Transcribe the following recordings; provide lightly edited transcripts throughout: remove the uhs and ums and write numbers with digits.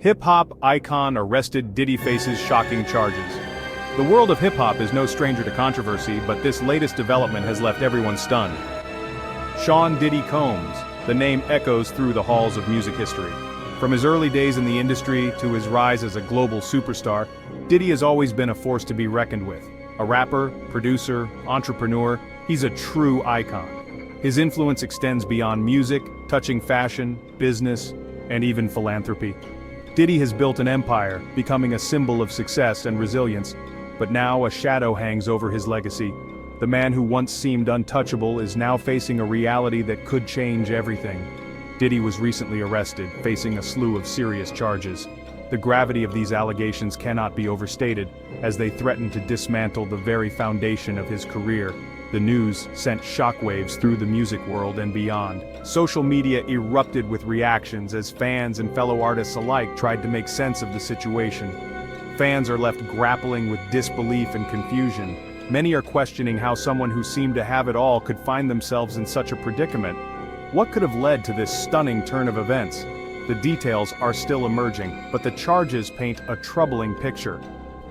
Hip-hop icon arrested, Diddy faces shocking charges. The world of hip-hop is no stranger to controversy, but this latest development has left everyone stunned. Sean Diddy Combs, the name echoes through the halls of music history. From his early days in the industry to his rise as a global superstar, Diddy has always been a force to be reckoned with. A rapper, producer, entrepreneur, he's a true icon. His influence extends beyond music, touching fashion, business, and even philanthropy. Diddy has built an empire, becoming a symbol of success and resilience, but now a shadow hangs over his legacy. The man who once seemed untouchable is now facing a reality that could change everything. Diddy was recently arrested, facing a slew of serious charges. The gravity of these allegations cannot be overstated, as they threaten to dismantle the very foundation of his career. The news sent shockwaves through the music world and beyond. Social media erupted with reactions as fans and fellow artists alike tried to make sense of the situation. Fans are left grappling with disbelief and confusion. Many are questioning how someone who seemed to have it all could find themselves in such a predicament. What could have led to this stunning turn of events? The details are still emerging, but the charges paint a troubling picture.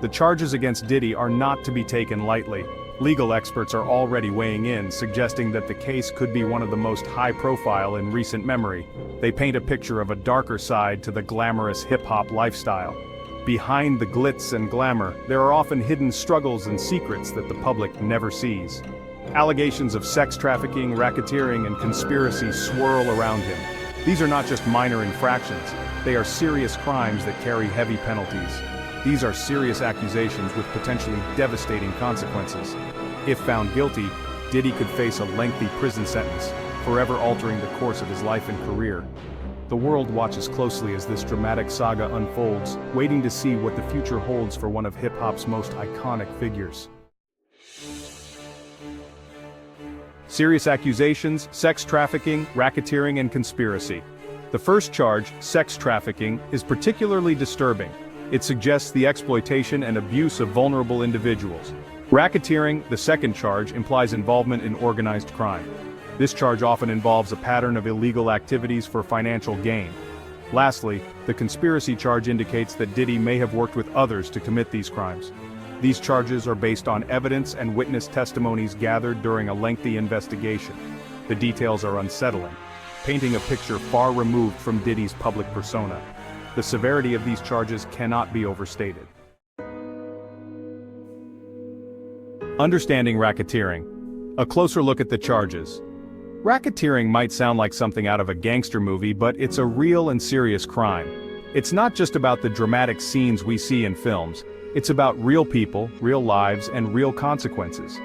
The charges against Diddy are not to be taken lightly. Legal experts are already weighing in, suggesting that the case could be one of the most high-profile in recent memory. They paint a picture of a darker side to the glamorous hip-hop lifestyle. Behind the glitz and glamour, there are often hidden struggles and secrets that the public never sees. Allegations of sex trafficking, racketeering, and conspiracy swirl around him. These are not just minor infractions, they are serious crimes that carry heavy penalties. These are serious accusations with potentially devastating consequences. If found guilty, Diddy could face a lengthy prison sentence, forever altering the course of his life and career. The world watches closely as this dramatic saga unfolds, waiting to see what the future holds for one of hip-hop's most iconic figures. Serious accusations, sex trafficking, racketeering, and conspiracy. The first charge, sex trafficking, is particularly disturbing. It suggests the exploitation and abuse of vulnerable individuals. Racketeering, the second charge, implies involvement in organized crime. This charge often involves a pattern of illegal activities for financial gain. Lastly, the conspiracy charge indicates that Diddy may have worked with others to commit these crimes. These charges are based on evidence and witness testimonies gathered during a lengthy investigation. The details are unsettling, painting a picture far removed from Diddy's public persona. The severity of these charges cannot be overstated. Understanding racketeering. A closer look at the charges. Racketeering might sound like something out of a gangster movie, but it's a real and serious crime. It's not just about the dramatic scenes we see in films. It's about real people, real lives, and real consequences.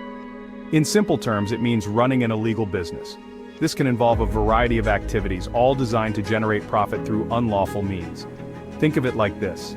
In simple terms, it means running an illegal business. This can involve a variety of activities, all designed to generate profit through unlawful means. Think of it like this.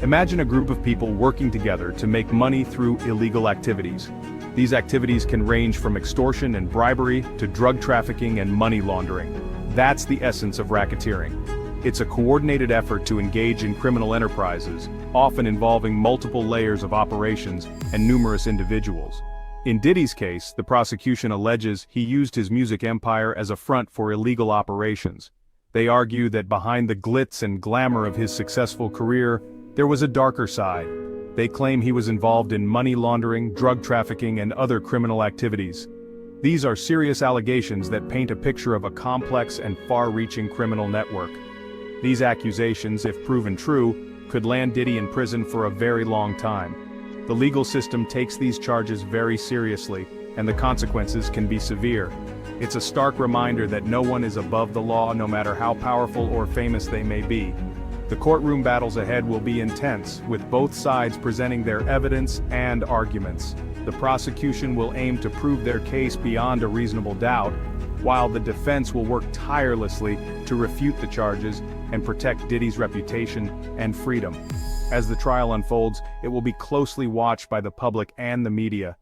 Imagine a group of people working together to make money through illegal activities. These activities can range from extortion and bribery to drug trafficking and money laundering. That's the essence of racketeering. It's a coordinated effort to engage in criminal enterprises, often involving multiple layers of operations and numerous individuals. In Diddy's case, the prosecution alleges he used his music empire as a front for illegal operations. They argue that behind the glitz and glamour of his successful career, there was a darker side. They claim he was involved in money laundering, drug trafficking, and other criminal activities. These are serious allegations that paint a picture of a complex and far-reaching criminal network. These accusations, if proven true, could land Diddy in prison for a very long time. The legal system takes these charges very seriously, and the consequences can be severe. It's a stark reminder that no one is above the law, no matter how powerful or famous they may be. The courtroom battles ahead will be intense, with both sides presenting their evidence and arguments. The prosecution will aim to prove their case beyond a reasonable doubt, while the defense will work tirelessly to refute the charges and protect Diddy's reputation and freedom. As the trial unfolds, it will be closely watched by the public and the media.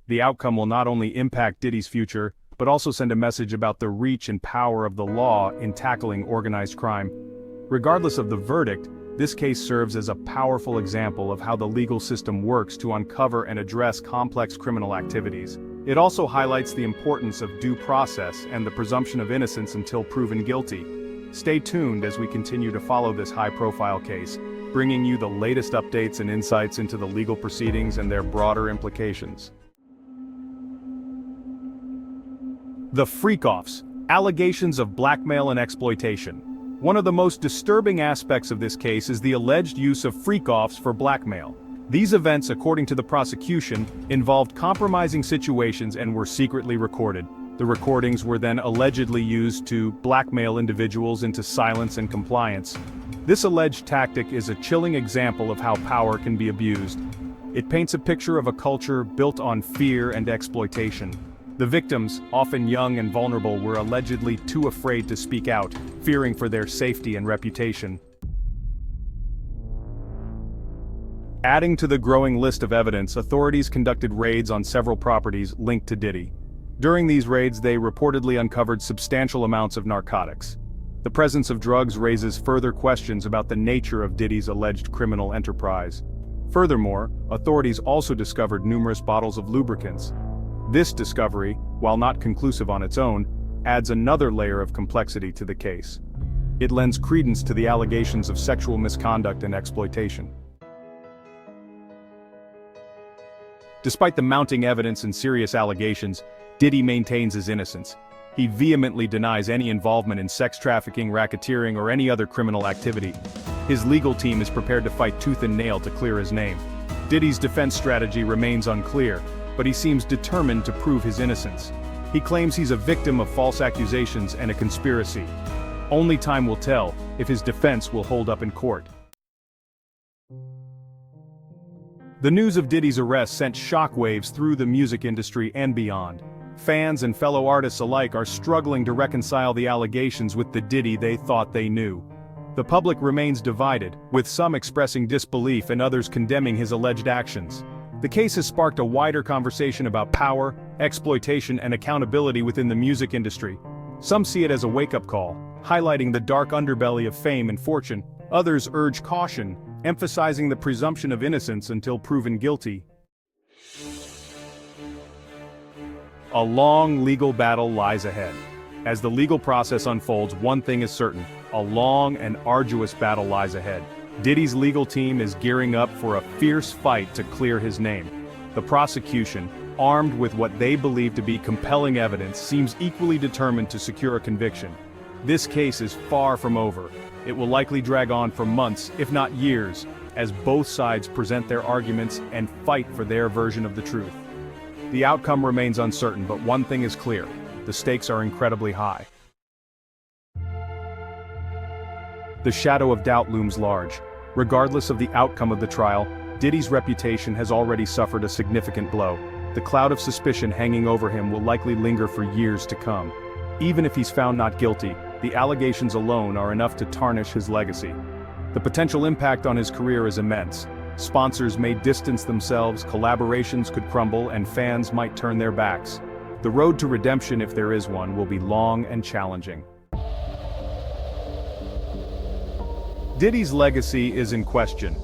The outcome will not only impact Diddy's future, but also send a message about the reach and power of the law in tackling organized crime. Regardless of the verdict, this case serves as a powerful example of how the legal system works to uncover and address complex criminal activities. It also highlights the importance of due process and the presumption of innocence until proven guilty. Stay tuned as we continue to follow this high-profile case, bringing you the latest updates and insights into the legal proceedings and their broader implications. The freak-offs, allegations of blackmail and exploitation. One of the most disturbing aspects of this case is the alleged use of freak-offs for blackmail. These events, according to the prosecution, involved compromising situations and were secretly recorded. The recordings were then allegedly used to blackmail individuals into silence and compliance. This alleged tactic is a chilling example of how power can be abused. It paints a picture of a culture built on fear and exploitation. The victims, often young and vulnerable, were allegedly too afraid to speak out, fearing for their safety and reputation. Adding to the growing list of evidence, authorities conducted raids on several properties linked to Diddy. During these raids, they reportedly uncovered substantial amounts of narcotics. The presence of drugs raises further questions about the nature of Diddy's alleged criminal enterprise. Furthermore, authorities also discovered numerous bottles of lubricants. This discovery, while not conclusive on its own, adds another layer of complexity to the case. It lends credence to the allegations of sexual misconduct and exploitation. Despite the mounting evidence and serious allegations, Diddy maintains his innocence. He vehemently denies any involvement in sex trafficking, racketeering, or any other criminal activity. His legal team is prepared to fight tooth and nail to clear his name. Diddy's defense strategy remains unclear, but he seems determined to prove his innocence. He claims he's a victim of false accusations and a conspiracy. Only time will tell if his defense will hold up in court. The news of Diddy's arrest sent shockwaves through the music industry and beyond. Fans and fellow artists alike are struggling to reconcile the allegations with the Diddy they thought they knew. The public remains divided, with some expressing disbelief and others condemning his alleged actions. The case has sparked a wider conversation about power, exploitation, and accountability within the music industry. Some see it as a wake-up call, highlighting the dark underbelly of fame and fortune. Others urge caution, emphasizing the presumption of innocence until proven guilty. A long legal battle lies ahead. As the legal process unfolds, one thing is certain: a long and arduous battle lies ahead. Diddy's legal team is gearing up for a fierce fight to clear his name. The prosecution, armed with what they believe to be compelling evidence, seems equally determined to secure a conviction. This case is far from over. It will likely drag on for months, if not years, as both sides present their arguments and fight for their version of the truth. The outcome remains uncertain, but one thing is clear: the stakes are incredibly high. The shadow of doubt looms large. Regardless of the outcome of the trial, Diddy's reputation has already suffered a significant blow. The cloud of suspicion hanging over him will likely linger for years to come. Even if he's found not guilty, the allegations alone are enough to tarnish his legacy. The potential impact on his career is immense. Sponsors may distance themselves, collaborations could crumble, and fans might turn their backs. The road to redemption, if there is one, will be long and challenging. Diddy's legacy is in question.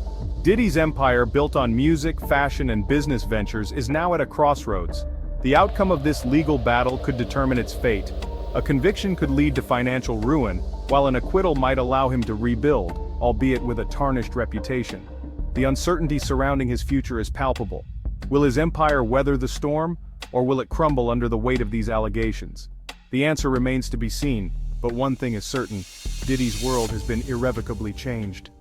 Diddy's empire, built on music, fashion, and business ventures, is now at a crossroads. The outcome of this legal battle could determine its fate. A conviction could lead to financial ruin, while an acquittal might allow him to rebuild, albeit with a tarnished reputation. The uncertainty surrounding his future is palpable. Will his empire weather the storm, or will it crumble under the weight of these allegations? The answer remains to be seen, but one thing is certain: Diddy's world has been irrevocably changed.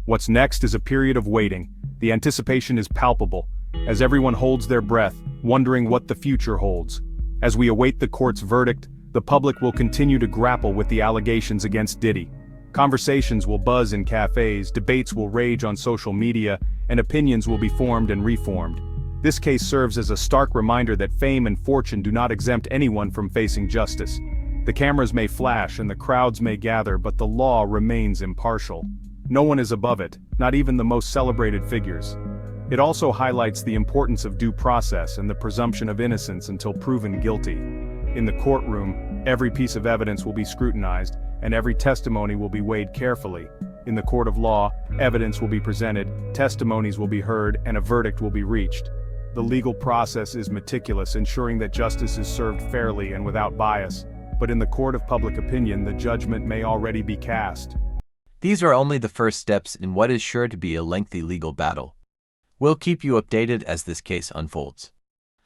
What's next is a period of waiting. The anticipation is palpable, as everyone holds their breath, wondering what the future holds. As we await the court's verdict, the public will continue to grapple with the allegations against Diddy. Conversations will buzz in cafes, debates will rage on social media, and opinions will be formed and reformed. This case serves as a stark reminder that fame and fortune do not exempt anyone from facing justice. The cameras may flash and the crowds may gather, but the law remains impartial. No one is above it, not even the most celebrated figures. It also highlights the importance of due process and the presumption of innocence until proven guilty. In the courtroom, every piece of evidence will be scrutinized, and every testimony will be weighed carefully. In the court of law, evidence will be presented, testimonies will be heard, and a verdict will be reached. The legal process is meticulous, ensuring that justice is served fairly and without bias. but in the court of public opinion the judgment may already be cast. These are only the first steps in what is sure to be a lengthy legal battle. We'll keep you updated as this case unfolds.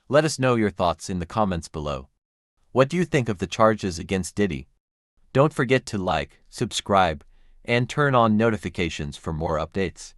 Let us know your thoughts in the comments below. What do you think of the charges against Diddy? Don't forget to like, subscribe, and turn on notifications for more updates.